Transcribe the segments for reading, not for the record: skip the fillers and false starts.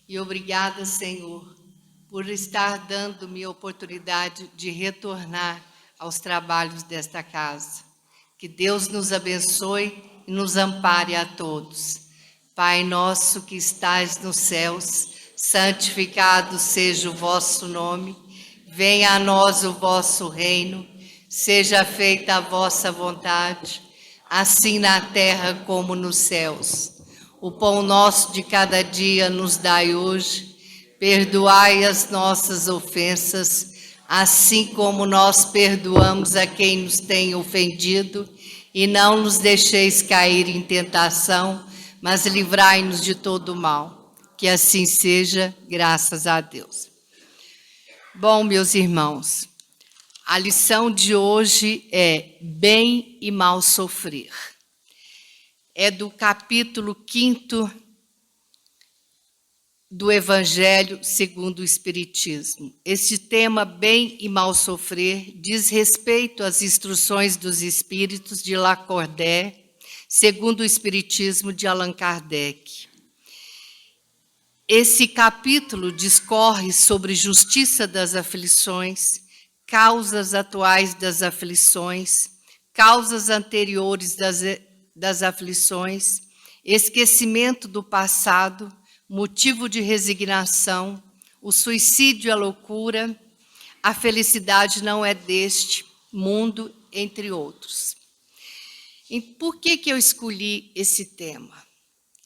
E obrigada, Senhor, por estar dando-me a oportunidade de retornar aos trabalhos desta casa. Que Deus nos abençoe e nos ampare a todos. Pai nosso que estais nos céus, santificado seja o vosso nome. Venha a nós o vosso reino. Seja feita a vossa vontade, assim na terra como nos céus. O pão nosso de cada dia nos dai hoje. Perdoai as nossas ofensas, assim como nós perdoamos a quem nos tem ofendido. E não nos deixeis cair em tentação, mas livrai-nos de todo o mal. Que assim seja, graças a Deus. Bom, meus irmãos, a lição de hoje é bem e mal sofrer. É do capítulo 5 do Evangelho segundo o Espiritismo. Este tema, bem e mal sofrer, diz respeito às instruções dos Espíritos de Lacordaire, segundo o Espiritismo de Allan Kardec. Esse capítulo discorre sobre justiça das aflições, causas atuais das aflições, causas anteriores das aflições, esquecimento do passado, motivo de resignação, o suicídio e a loucura, a felicidade não é deste mundo, entre outros. E por que eu escolhi esse tema?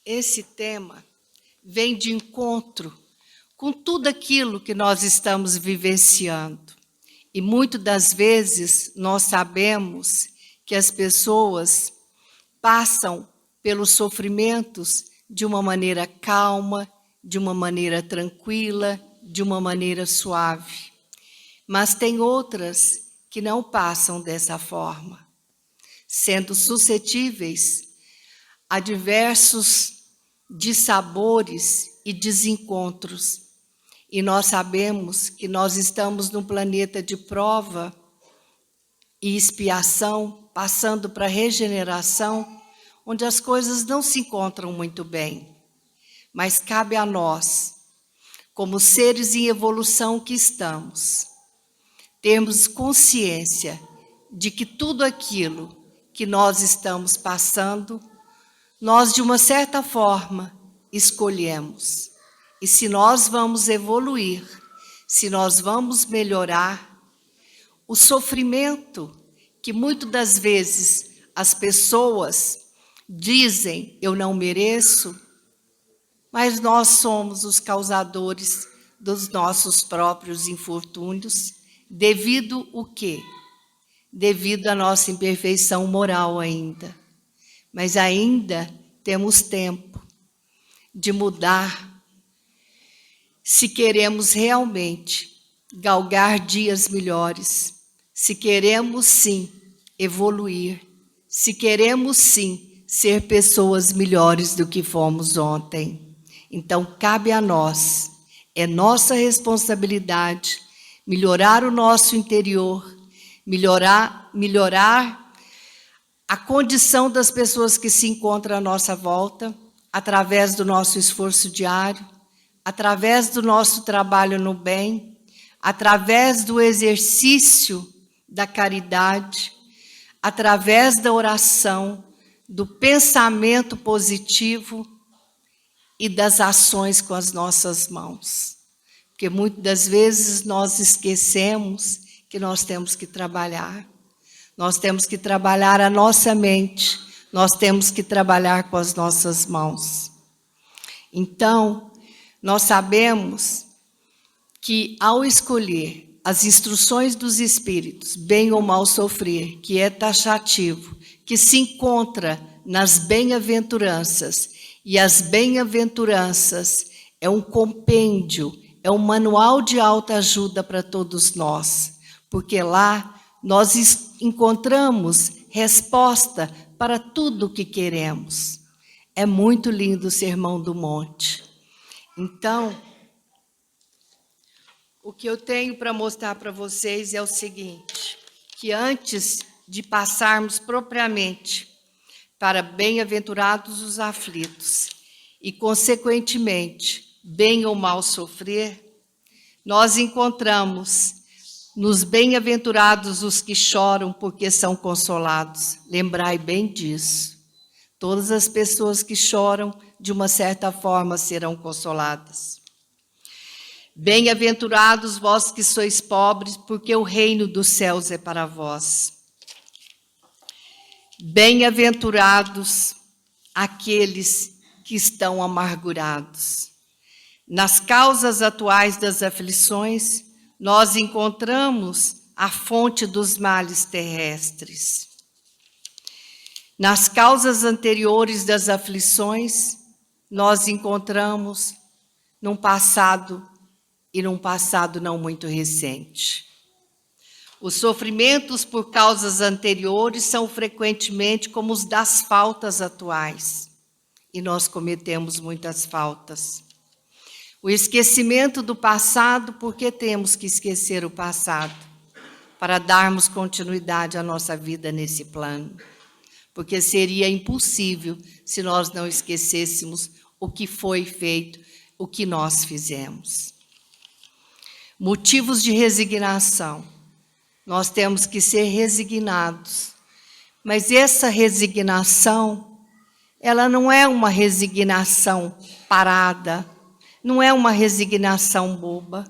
Esse tema vem de encontro com tudo aquilo que nós estamos vivenciando. E muitas das vezes nós sabemos que as pessoas passam pelos sofrimentos de uma maneira calma, de uma maneira tranquila, de uma maneira suave. Mas tem outras que não passam dessa forma, sendo suscetíveis a diversos dissabores e desencontros. E nós sabemos que nós estamos num planeta de prova e expiação, passando para regeneração, onde as coisas não se encontram muito bem. Mas cabe a nós, como seres em evolução que estamos, termos consciência de que tudo aquilo que nós estamos passando, nós, de uma certa forma, escolhemos. E se nós vamos evoluir, se nós vamos melhorar, o sofrimento que muitas das vezes as pessoas dizem, eu não mereço, mas nós somos os causadores dos nossos próprios infortúnios, devido o quê? Devido à nossa imperfeição moral ainda. Mas ainda temos tempo de mudar, se queremos realmente galgar dias melhores, se queremos sim evoluir, se queremos sim ser pessoas melhores do que fomos ontem. Então, cabe a nós, é nossa responsabilidade, melhorar o nosso interior, melhorar a condição das pessoas que se encontram à nossa volta, através do nosso esforço diário, através do nosso trabalho no bem, através do exercício da caridade, através da oração, do pensamento positivo e das ações com as nossas mãos. Porque muitas das vezes nós esquecemos que nós temos que trabalhar. Nós temos que trabalhar a nossa mente, nós temos que trabalhar com as nossas mãos. Então, nós sabemos que ao escolher as instruções dos Espíritos, bem ou mal sofrer, que é taxativo, que se encontra nas bem-aventuranças, e as bem-aventuranças é um compêndio, é um manual de autoajuda para todos nós, porque lá nós encontramos resposta para tudo o que queremos. É muito lindo o Sermão do Monte. Então, o que eu tenho para mostrar para vocês é o seguinte, que antes de passarmos propriamente para bem-aventurados os aflitos, e, consequentemente, bem ou mal sofrer, nós encontramos nos bem-aventurados os que choram, porque são consolados. Lembrai bem disso. Todas as pessoas que choram, de uma certa forma, serão consoladas. Bem-aventurados vós que sois pobres, porque o reino dos céus é para vós. Bem-aventurados aqueles que estão amargurados. Nas causas atuais das aflições, nós encontramos a fonte dos males terrestres. Nas causas anteriores das aflições, nós encontramos num passado não muito recente. Os sofrimentos por causas anteriores são frequentemente como os das faltas atuais, e nós cometemos muitas faltas. O esquecimento do passado, porque temos que esquecer o passado, para darmos continuidade à nossa vida nesse plano. Porque seria impossível se nós não esquecêssemos o que foi feito, o que nós fizemos. Motivos de resignação. Nós temos que ser resignados. Mas essa resignação, ela não é uma resignação parada, não é uma resignação boba,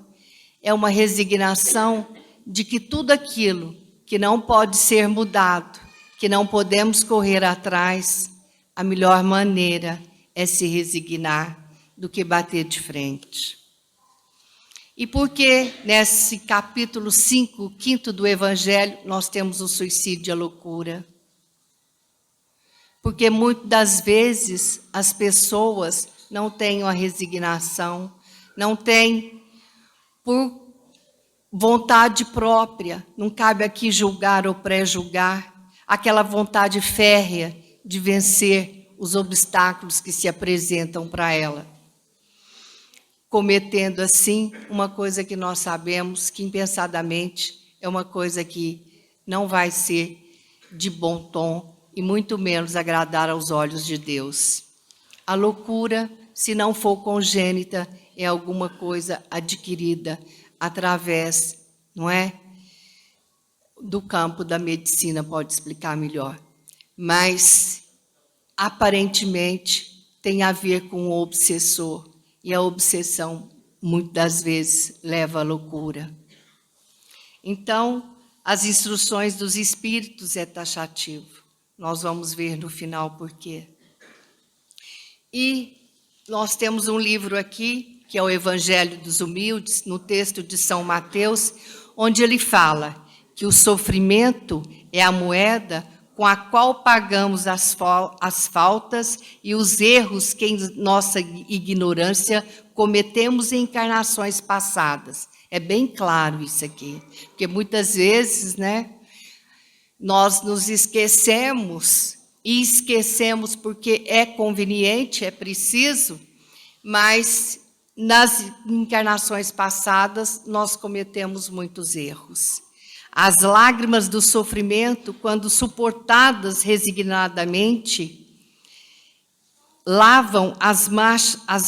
é uma resignação de que tudo aquilo que não pode ser mudado, que não podemos correr atrás, a melhor maneira é se resignar do que bater de frente. E por que nesse capítulo 5, 5º do Evangelho, nós temos o suicídio e a loucura? Porque muitas das vezes as pessoas não têm a resignação, não têm por vontade própria, não cabe aqui julgar ou pré-julgar, aquela vontade férrea de vencer os obstáculos que se apresentam para ela. Cometendo assim uma coisa que nós sabemos que impensadamente é uma coisa que não vai ser de bom tom e muito menos agradar aos olhos de Deus. A loucura, se não for congênita, é alguma coisa adquirida através, não é? Do campo da medicina, pode explicar melhor. Mas, aparentemente, tem a ver com o obsessor. E a obsessão, muitas das vezes, leva à loucura. Então, as instruções dos espíritos é taxativo. Nós vamos ver no final por quê. E nós temos um livro aqui, que é o Evangelho dos Humildes, no texto de São Mateus, onde ele fala que o sofrimento é a moeda com a qual pagamos as faltas e os erros que em nossa ignorância cometemos em encarnações passadas. É bem claro isso aqui, porque muitas vezes, né, nós nos esquecemos, e esquecemos porque é conveniente, é preciso, mas nas encarnações passadas nós cometemos muitos erros. As lágrimas do sofrimento, quando suportadas resignadamente, lavam as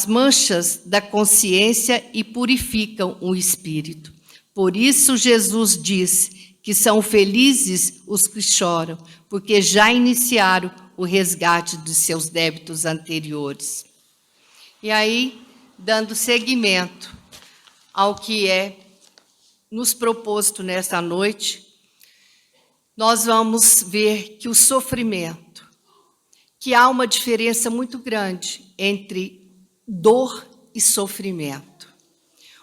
manchas da consciência e purificam o espírito. Por isso Jesus diz que são felizes os que choram, porque já iniciaram o resgate dos seus débitos anteriores. E aí, dando seguimento ao que é nos proposto nesta noite, nós vamos ver que o sofrimento, que há uma diferença muito grande entre dor e sofrimento.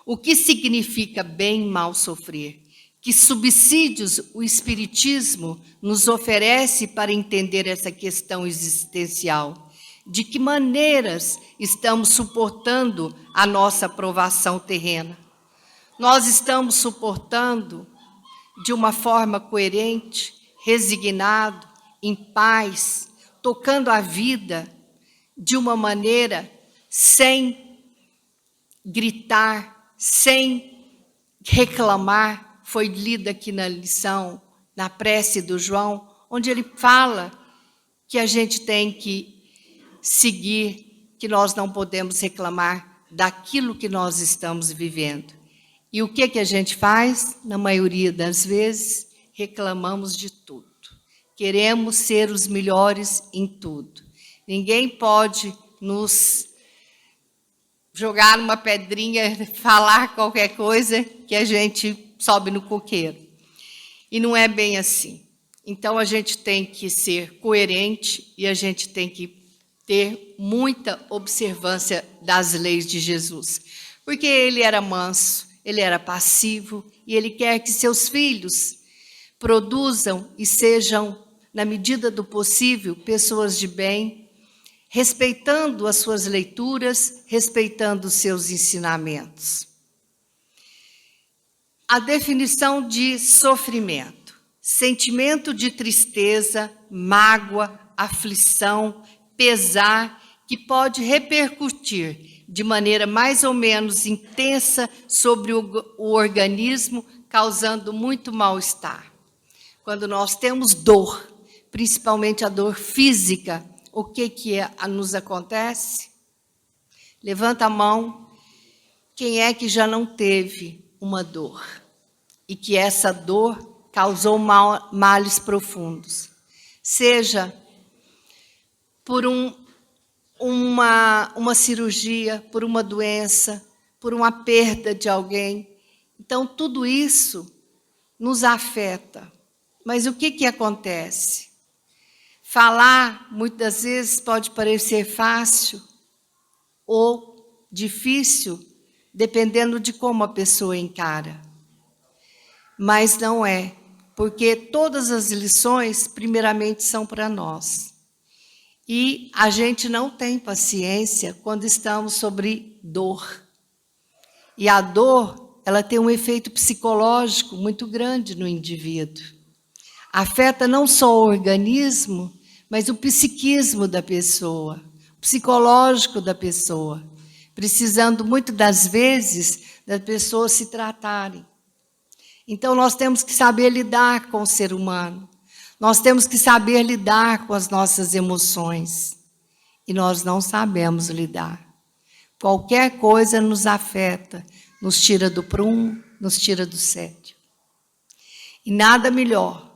O que significa bem e mal sofrer? Que subsídios o Espiritismo nos oferece para entender essa questão existencial? De que maneiras estamos suportando a nossa provação terrena? Nós estamos suportando de uma forma coerente, resignado, em paz, tocando a vida de uma maneira sem gritar, sem reclamar. Foi lida aqui na lição, na prece do João, onde ele fala que a gente tem que seguir, que nós não podemos reclamar daquilo que nós estamos vivendo. E o que a gente faz? Na maioria das vezes, reclamamos de tudo. Queremos ser os melhores em tudo. Ninguém pode nos jogar uma pedrinha, falar qualquer coisa que a gente sobe no coqueiro. E não é bem assim. Então, a gente tem que ser coerente e a gente tem que ter muita observância das leis de Jesus. Porque ele era manso, ele era passivo e ele quer que seus filhos produzam e sejam, na medida do possível, pessoas de bem, respeitando as suas leituras, respeitando os seus ensinamentos. A definição de sofrimento: sentimento de tristeza, mágoa, aflição, pesar, que pode repercutir de maneira mais ou menos intensa sobre o organismo, causando muito mal-estar. Quando nós temos dor, principalmente a dor física, o que nos acontece? Levanta a mão, quem é que já não teve uma dor? E que essa dor causou males profundos. Seja por uma cirurgia, por uma doença, por uma perda de alguém. Então, tudo isso nos afeta. Mas o que acontece? Falar, muitas vezes, pode parecer fácil ou difícil, dependendo de como a pessoa encara. Mas não é, porque todas as lições, primeiramente, são para nós. E a gente não tem paciência quando estamos sobre dor. E a dor, ela tem um efeito psicológico muito grande no indivíduo. Afeta não só o organismo, mas o psiquismo da pessoa, o psicológico da pessoa, precisando muitas das vezes das pessoas se tratarem. Então, nós temos que saber lidar com o ser humano, nós temos que saber lidar com as nossas emoções, e nós não sabemos lidar. Qualquer coisa nos afeta, nos tira do prumo, nos tira do sério. E nada melhor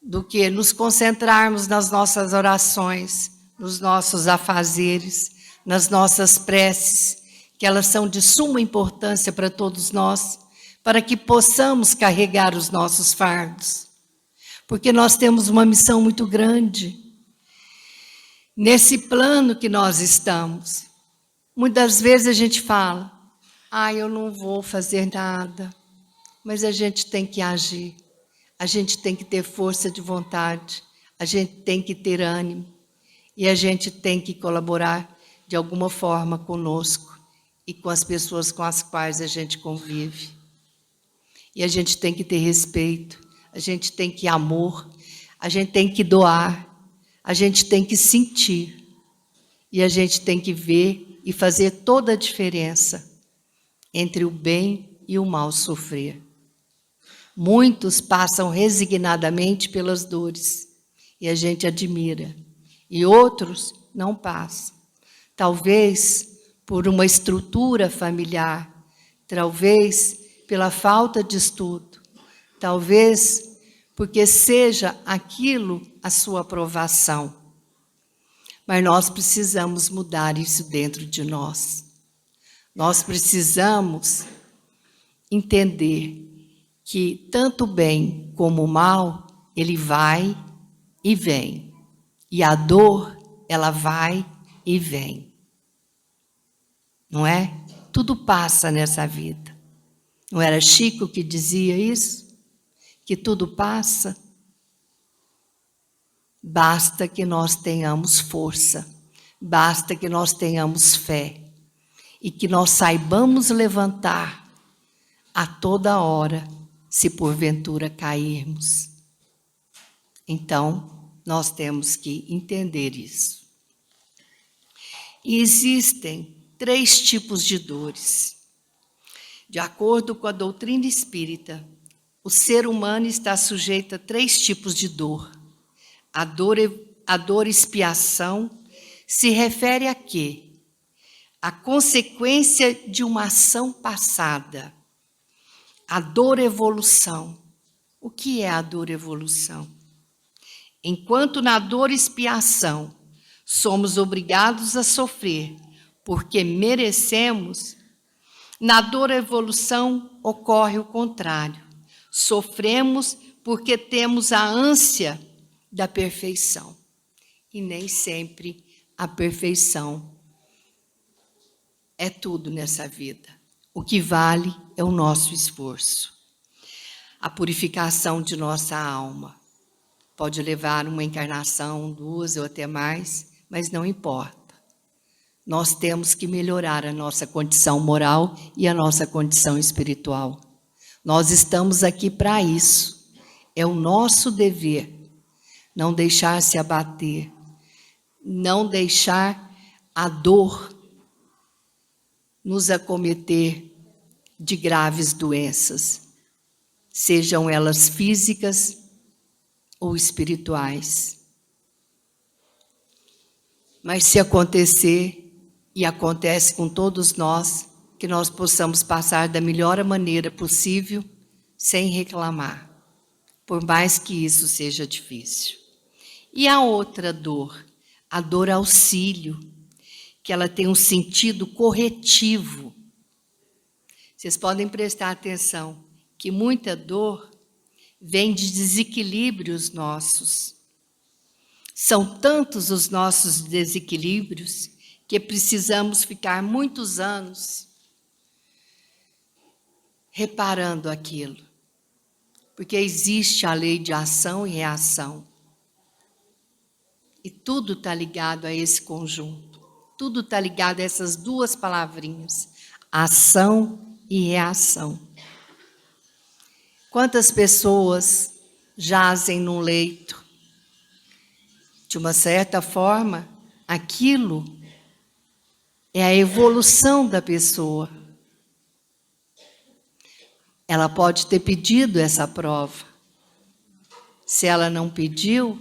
do que nos concentrarmos nas nossas orações, nos nossos afazeres, nas nossas preces, que elas são de suma importância para todos nós, para que possamos carregar os nossos fardos. Porque nós temos uma missão muito grande nesse plano que nós estamos. Muitas vezes a gente fala, eu não vou fazer nada, mas a gente tem que agir. A gente tem que ter força de vontade, a gente tem que ter ânimo e a gente tem que colaborar de alguma forma conosco e com as pessoas com as quais a gente convive. E a gente tem que ter respeito, a gente tem que amor, a gente tem que doar, a gente tem que sentir e a gente tem que ver e fazer toda a diferença entre o bem e o mal sofrer. Muitos passam resignadamente pelas dores e a gente admira, e outros não passam. Talvez por uma estrutura familiar, talvez pela falta de estudo, talvez porque seja aquilo a sua aprovação. Mas nós precisamos mudar isso dentro de nós. Nós precisamos entender que tanto o bem como o mal, ele vai e vem. E a dor, ela vai e vem. Não é? Tudo passa nessa vida. Não era Chico que dizia isso? Que tudo passa? Basta que nós tenhamos força, basta que nós tenhamos fé e que nós saibamos levantar a toda hora, se porventura cairmos. Então, nós temos que entender isso. E existem 3 tipos de dores. De acordo com a doutrina espírita, o ser humano está sujeito a 3 tipos de dor. A dor expiação se refere a quê? a consequência de uma ação passada. A dor-evolução. O que é a dor-evolução? Enquanto na dor-expiação somos obrigados a sofrer porque merecemos, na dor-evolução ocorre o contrário. Sofremos porque temos a ânsia da perfeição. E nem sempre a perfeição é tudo nessa vida. O que vale é o nosso esforço. A purificação de nossa alma pode levar uma encarnação, 2 ou até mais, mas não importa. Nós temos que melhorar a nossa condição moral e a nossa condição espiritual. Nós estamos aqui para isso. É o nosso dever. Não deixar se abater. Não deixar a dor nos acometer de graves doenças, sejam elas físicas ou espirituais. Mas se acontecer, e acontece com todos nós, que nós possamos passar da melhor maneira possível, sem reclamar, por mais que isso seja difícil. E a outra dor, a dor auxílio, que ela tem um sentido corretivo. Vocês podem prestar atenção que muita dor vem de desequilíbrios nossos. São tantos os nossos desequilíbrios que precisamos ficar muitos anos reparando aquilo. Porque existe a lei de ação e reação. E tudo está ligado a esse conjunto. Tudo está ligado a essas duas palavrinhas, ação e reação. Quantas pessoas jazem num leito? De uma certa forma, aquilo é a evolução da pessoa. Ela pode ter pedido essa prova. Se ela não pediu,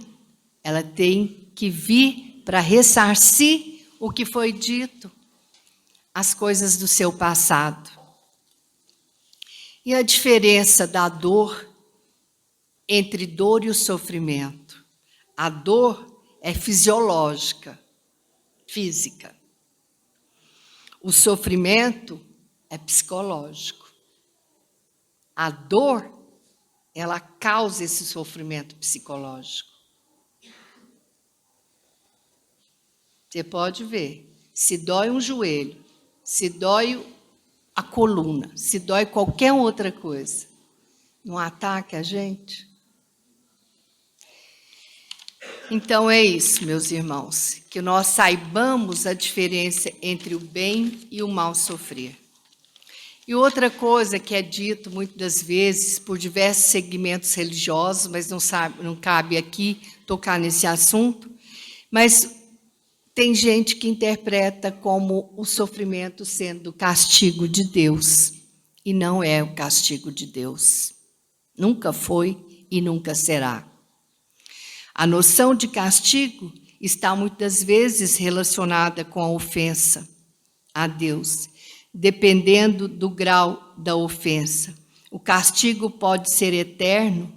ela tem que vir para ressarcir o que foi dito, as coisas do seu passado. E a diferença da dor entre dor e o sofrimento? A dor é fisiológica, física. O sofrimento é psicológico. A dor, ela causa esse sofrimento psicológico. Você pode ver, se dói um joelho, se dói a coluna, se dói qualquer outra coisa, não ataca a gente? Então é isso, meus irmãos, que nós saibamos a diferença entre o bem e o mal sofrer. E outra coisa que é dito muitas das vezes por diversos segmentos religiosos, mas não cabe aqui tocar nesse assunto, mas tem gente que interpreta como o sofrimento sendo castigo de Deus, e não é o castigo de Deus. Nunca foi e nunca será. A noção de castigo está muitas vezes relacionada com a ofensa a Deus, dependendo do grau da ofensa. O castigo pode ser eterno,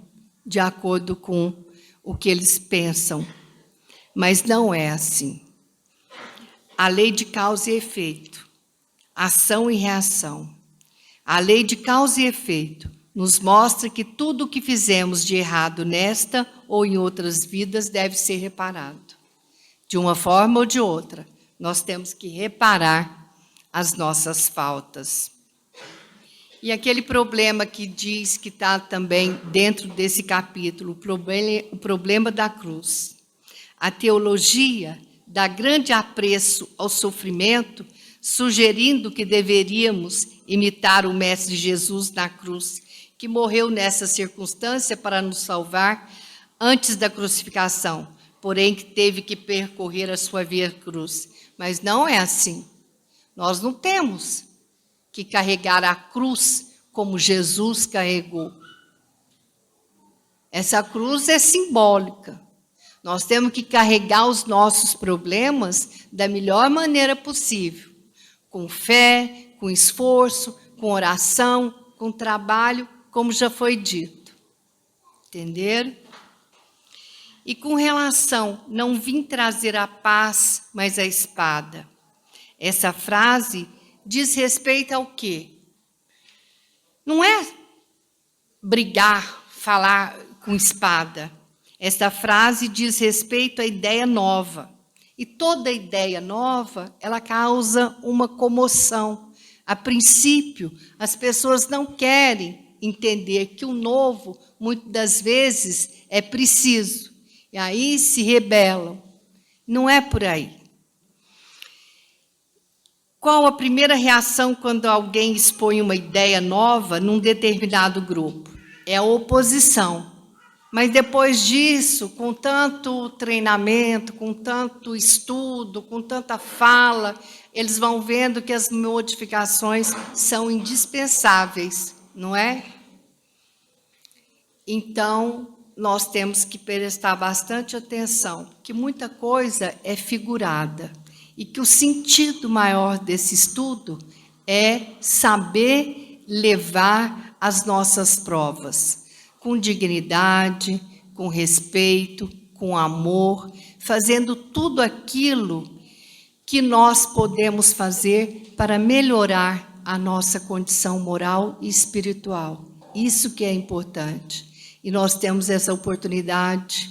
de acordo com o que eles pensam, mas não é assim. A lei de causa e efeito, ação e reação. A lei de causa e efeito nos mostra que tudo o que fizemos de errado nesta ou em outras vidas deve ser reparado. De uma forma ou de outra, nós temos que reparar as nossas faltas. E aquele problema que diz que está também dentro desse capítulo, o problema da cruz. A teologia dá grande apreço ao sofrimento, sugerindo que deveríamos imitar o Mestre Jesus na cruz, que morreu nessa circunstância para nos salvar antes da crucificação, porém que teve que percorrer a sua via cruz. Mas não é assim. Nós não temos que carregar a cruz como Jesus carregou. Essa cruz é simbólica. Nós temos que carregar os nossos problemas da melhor maneira possível, com fé, com esforço, com oração, com trabalho, como já foi dito. Entenderam? E com relação, não vim trazer a paz, mas a espada. Essa frase diz respeito ao quê? Não é brigar, falar com espada. Essa frase diz respeito à ideia nova. E toda ideia nova, ela causa uma comoção. A princípio, as pessoas não querem entender que o novo, muitas das vezes, é preciso. E aí se rebelam. Não é por aí. Qual a primeira reação quando alguém expõe uma ideia nova num determinado grupo? É a oposição. Mas depois disso, com tanto treinamento, com tanto estudo, com tanta fala, eles vão vendo que as modificações são indispensáveis, não é? Então, nós temos que prestar bastante atenção, que muita coisa é figurada e que o sentido maior desse estudo é saber levar as nossas provas com dignidade, com respeito, com amor, fazendo tudo aquilo que nós podemos fazer para melhorar a nossa condição moral e espiritual. Isso que é importante. E nós temos essa oportunidade,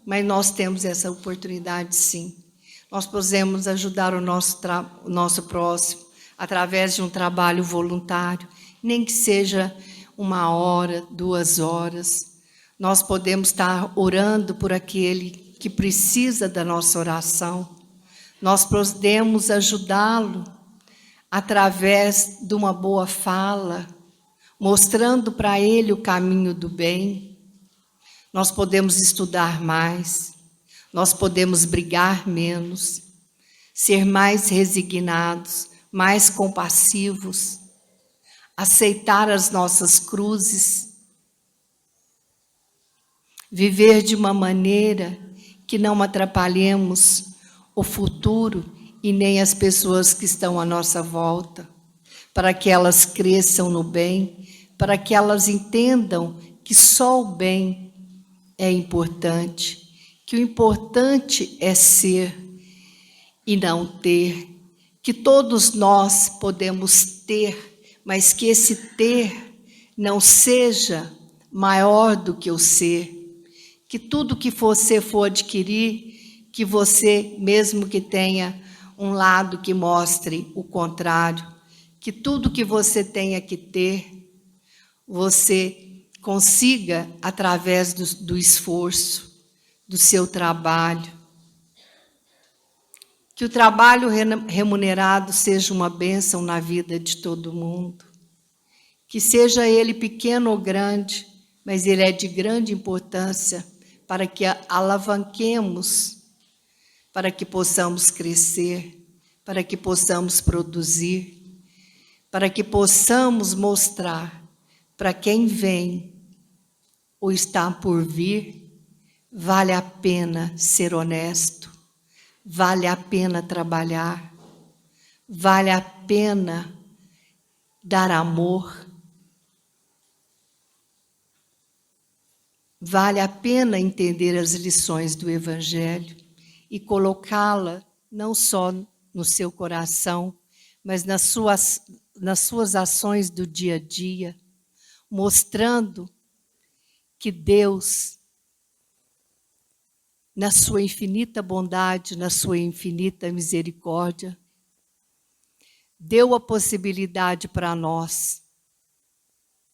mas nós temos essa oportunidade sim. Nós podemos ajudar o nosso próximo através de um trabalho voluntário, nem que seja 1 hora, 2 horas. Nós podemos estar orando por aquele que precisa da nossa oração. Nós podemos ajudá-lo através de uma boa fala, mostrando para ele o caminho do bem. Nós podemos estudar mais, nós podemos brigar menos, ser mais resignados, mais compassivos, aceitar as nossas cruzes, viver de uma maneira que não atrapalhemos o futuro e nem as pessoas que estão à nossa volta, para que elas cresçam no bem, para que elas entendam que só o bem é importante, que o importante é ser e não ter, que todos nós podemos ter, mas que esse ter não seja maior do que o ser, que tudo que você for adquirir, que você, mesmo que tenha um lado que mostre o contrário, que tudo que você tenha que ter, você consiga através do esforço, do seu trabalho. Que o trabalho remunerado seja uma bênção na vida de todo mundo. Que seja ele pequeno ou grande, mas ele é de grande importância para que alavanquemos, para que possamos crescer, para que possamos produzir, para que possamos mostrar para quem vem ou está por vir, vale a pena ser honesto, vale a pena trabalhar, vale a pena dar amor, vale a pena entender as lições do Evangelho e colocá-la não só no seu coração, mas nas suas ações do dia a dia, mostrando que Deus, na sua infinita bondade, na sua infinita misericórdia, deu a possibilidade para nós.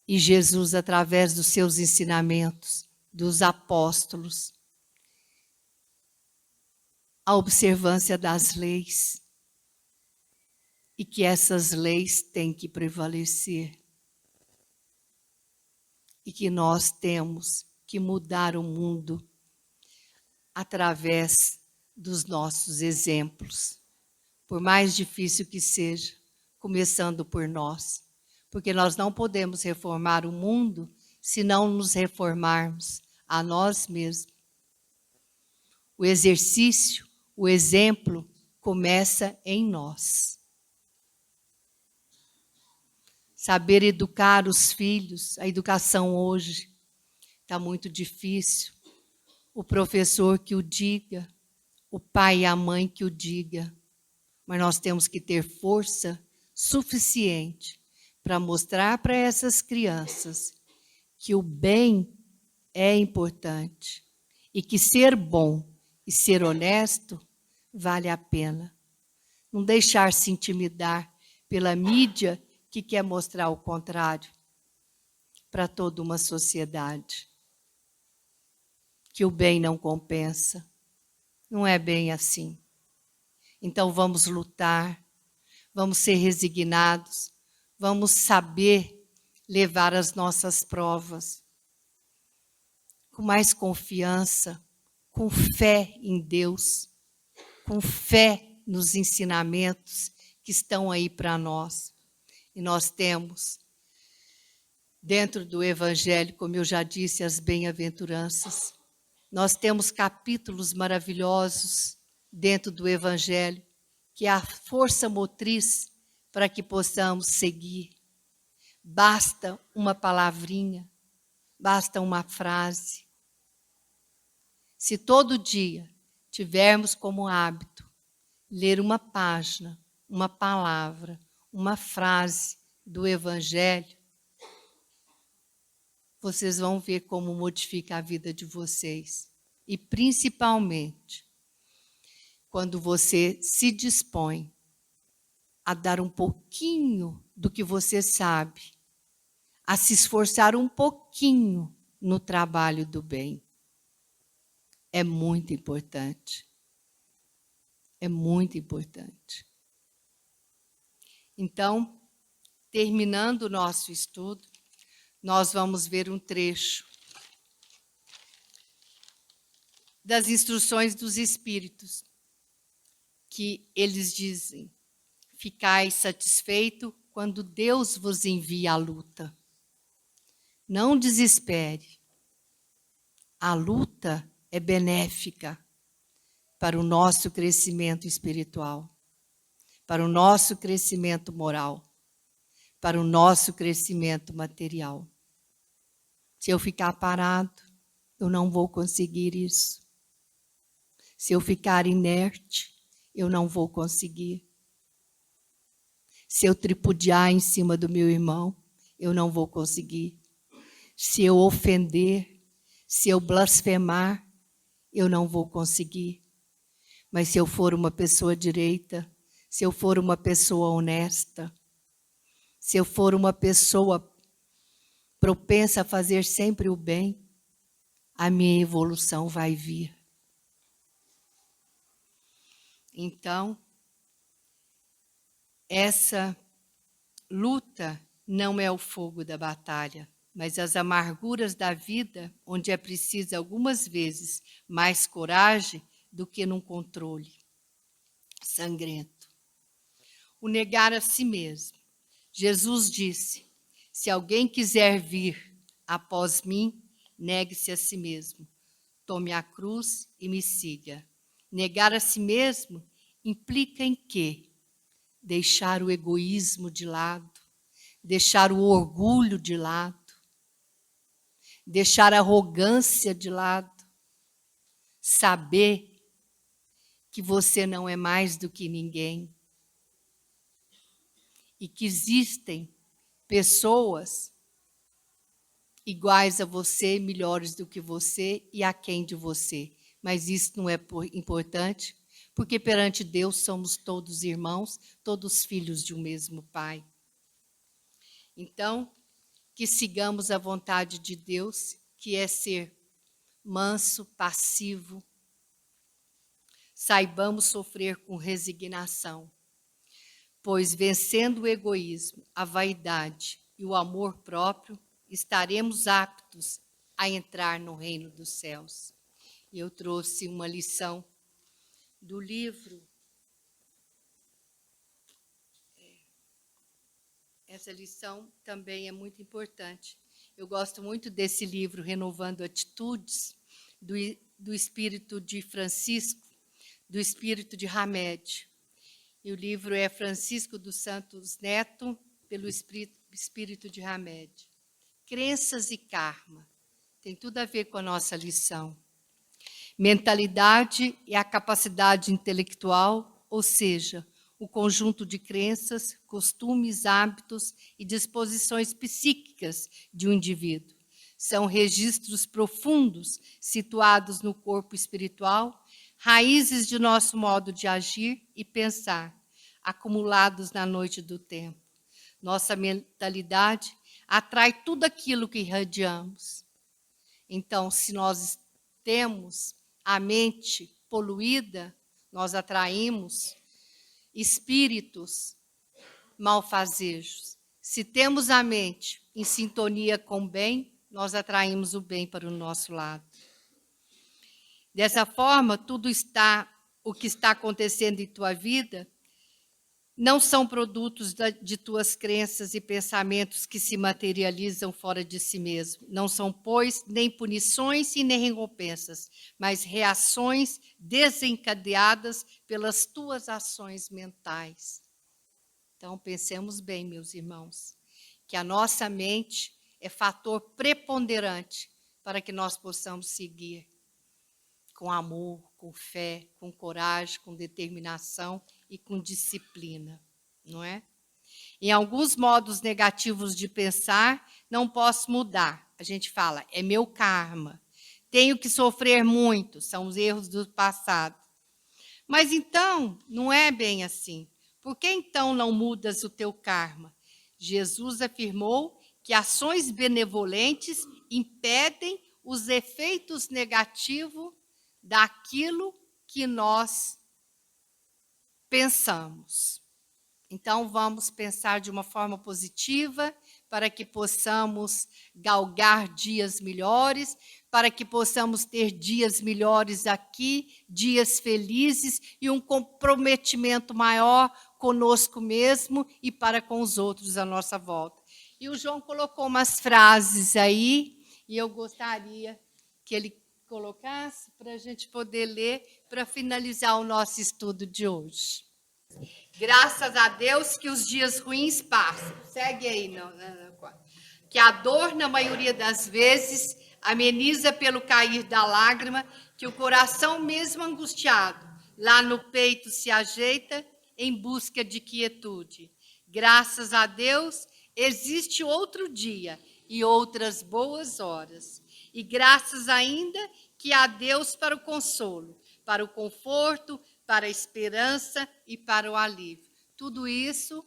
E Jesus, através dos seus ensinamentos, dos apóstolos, a observância das leis, e que essas leis têm que prevalecer. E que nós temos que mudar o mundo através dos nossos exemplos, por mais difícil que seja, começando por nós, porque nós não podemos reformar o mundo se não nos reformarmos a nós mesmos. O exercício, o exemplo começa em nós. Saber educar os filhos, a educação hoje está muito difícil. O professor que o diga, o pai e a mãe que o diga. Mas nós temos que ter força suficiente para mostrar para essas crianças que o bem é importante e que ser bom e ser honesto vale a pena. Não deixar se intimidar pela mídia que quer mostrar o contrário para toda uma sociedade. Que o bem não compensa. Não é bem assim. Então vamos lutar, vamos ser resignados, vamos saber levar as nossas provas com mais confiança, com fé em Deus, com fé nos ensinamentos que estão aí para nós. E nós temos, dentro do Evangelho, como eu já disse, as bem-aventuranças. Nós temos capítulos maravilhosos dentro do Evangelho, que é a força motriz para que possamos seguir. Basta uma palavrinha, basta uma frase. Se todo dia tivermos como hábito ler uma página, uma palavra, uma frase do Evangelho, vocês vão ver como modifica a vida de vocês. E principalmente, quando você se dispõe a dar um pouquinho do que você sabe, a se esforçar um pouquinho no trabalho do bem. É muito importante. É muito importante. Então, terminando o nosso estudo, nós vamos ver um trecho das instruções dos Espíritos, que eles dizem: ficai satisfeito quando Deus vos envia a luta. Não desespere. A luta é benéfica para o nosso crescimento espiritual, para o nosso crescimento moral, para o nosso crescimento material. Se eu ficar parado, eu não vou conseguir isso. Se eu ficar inerte, eu não vou conseguir. Se eu tripudiar em cima do meu irmão, eu não vou conseguir. Se eu ofender, se eu blasfemar, eu não vou conseguir. Mas se eu for uma pessoa direita, se eu for uma pessoa honesta, se eu for uma pessoa propensa a fazer sempre o bem, a minha evolução vai vir. Então, essa luta não é o fogo da batalha, mas as amarguras da vida, onde é preciso algumas vezes mais coragem do que num controle sangrento. O negar a si mesmo. Jesus disse: se alguém quiser vir após mim, negue-se a si mesmo. Tome a cruz e me siga. Negar a si mesmo implica em quê? Deixar o egoísmo de lado, deixar o orgulho de lado, deixar a arrogância de lado, saber que você não é mais do que ninguém e que existem pessoas iguais a você, melhores do que você e aquém de você. Mas isso não é importante, porque perante Deus somos todos irmãos, todos filhos de um mesmo Pai. Então, que sigamos a vontade de Deus, que é ser manso, passivo. Saibamos sofrer com resignação, pois vencendo o egoísmo, a vaidade e o amor próprio, estaremos aptos a entrar no reino dos céus. E eu trouxe uma lição do livro. Essa lição também é muito importante. Eu gosto muito desse livro, Renovando Atitudes, do espírito de Francisco, do espírito de Hamed. E o livro é Francisco dos Santos Neto, pelo Espírito de Hamed. Crenças e karma. Tem tudo a ver com a nossa lição. Mentalidade é a capacidade intelectual, ou seja, o conjunto de crenças, costumes, hábitos e disposições psíquicas de um indivíduo. São registros profundos situados no corpo espiritual, raízes de nosso modo de agir e pensar, acumulados na noite do tempo. Nossa mentalidade atrai tudo aquilo que irradiamos. Então, se nós temos a mente poluída, nós atraímos espíritos malfazejos. Se temos a mente em sintonia com o bem, nós atraímos o bem para o nosso lado. Dessa forma, o que está acontecendo em tua vida não são produtos de tuas crenças e pensamentos que se materializam fora de si mesmo. Não são, pois, nem punições e nem recompensas, mas reações desencadeadas pelas tuas ações mentais. Então, pensemos bem, meus irmãos, que a nossa mente é fator preponderante para que nós possamos seguir com amor, com fé, com coragem, com determinação e com disciplina, não é? Em alguns modos negativos de pensar, não posso mudar. A gente fala, é meu karma. Tenho que sofrer muito, são os erros do passado. Mas então, não é bem assim. Por que então não mudas o teu karma? Jesus afirmou que ações benevolentes impedem os efeitos negativos daquilo que nós pensamos. Então, vamos pensar de uma forma positiva para que possamos galgar dias melhores, para que possamos ter dias melhores aqui, dias felizes e um comprometimento maior conosco mesmo e para com os outros à nossa volta. E o João colocou umas frases aí, e eu gostaria que ele colocasse para a gente poder ler, para finalizar o nosso estudo de hoje. Graças a Deus que os dias ruins passam. Segue aí. Que a dor, na maioria das vezes, ameniza pelo cair da lágrima, que o coração mesmo angustiado, lá no peito se ajeita em busca de quietude. Graças a Deus, existe outro dia e outras boas horas. E graças ainda que há Deus para o consolo, para o conforto, para a esperança e para o alívio. Tudo isso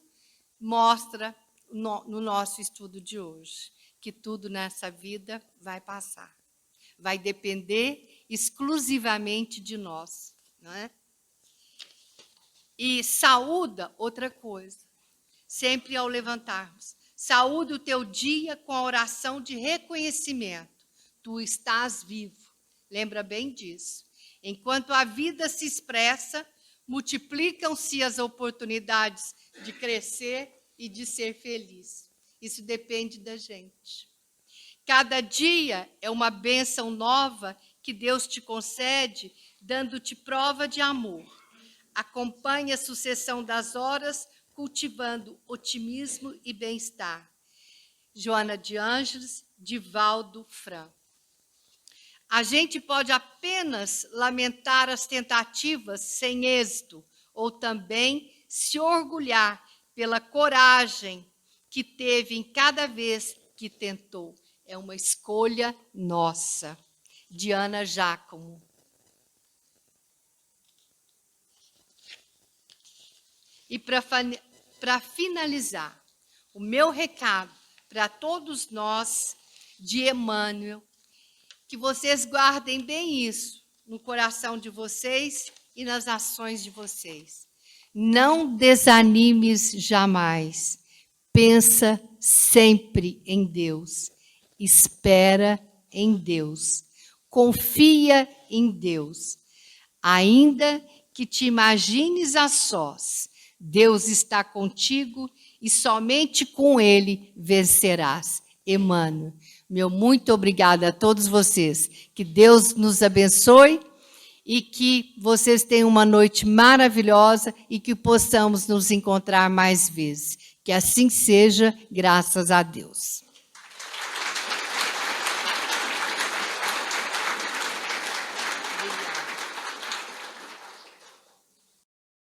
mostra no nosso estudo de hoje, que tudo nessa vida vai passar. Vai depender exclusivamente de nós, não é? E saúda outra coisa, sempre ao levantarmos. Saúda o teu dia com a oração de reconhecimento. Tu estás vivo. Lembra bem disso. Enquanto a vida se expressa, multiplicam-se as oportunidades de crescer e de ser feliz. Isso depende da gente. Cada dia é uma bênção nova que Deus te concede, dando-te prova de amor. Acompanhe a sucessão das horas, cultivando otimismo e bem-estar. Joana de Ângeles, Divaldo Franco. A gente pode apenas lamentar as tentativas sem êxito, ou também se orgulhar pela coragem que teve em cada vez que tentou. É uma escolha nossa. Diana Giacomo. E para finalizar, o meu recado para todos nós de Emmanuel, que vocês guardem bem isso no coração de vocês e nas ações de vocês. Não desanimes jamais. Pensa sempre em Deus. Espera em Deus. Confia em Deus. Ainda que te imagines a sós, Deus está contigo e somente com Ele vencerás. Emmanuel. Meu muito obrigada a todos vocês. Que Deus nos abençoe e que vocês tenham uma noite maravilhosa e que possamos nos encontrar mais vezes. Que assim seja, graças a Deus.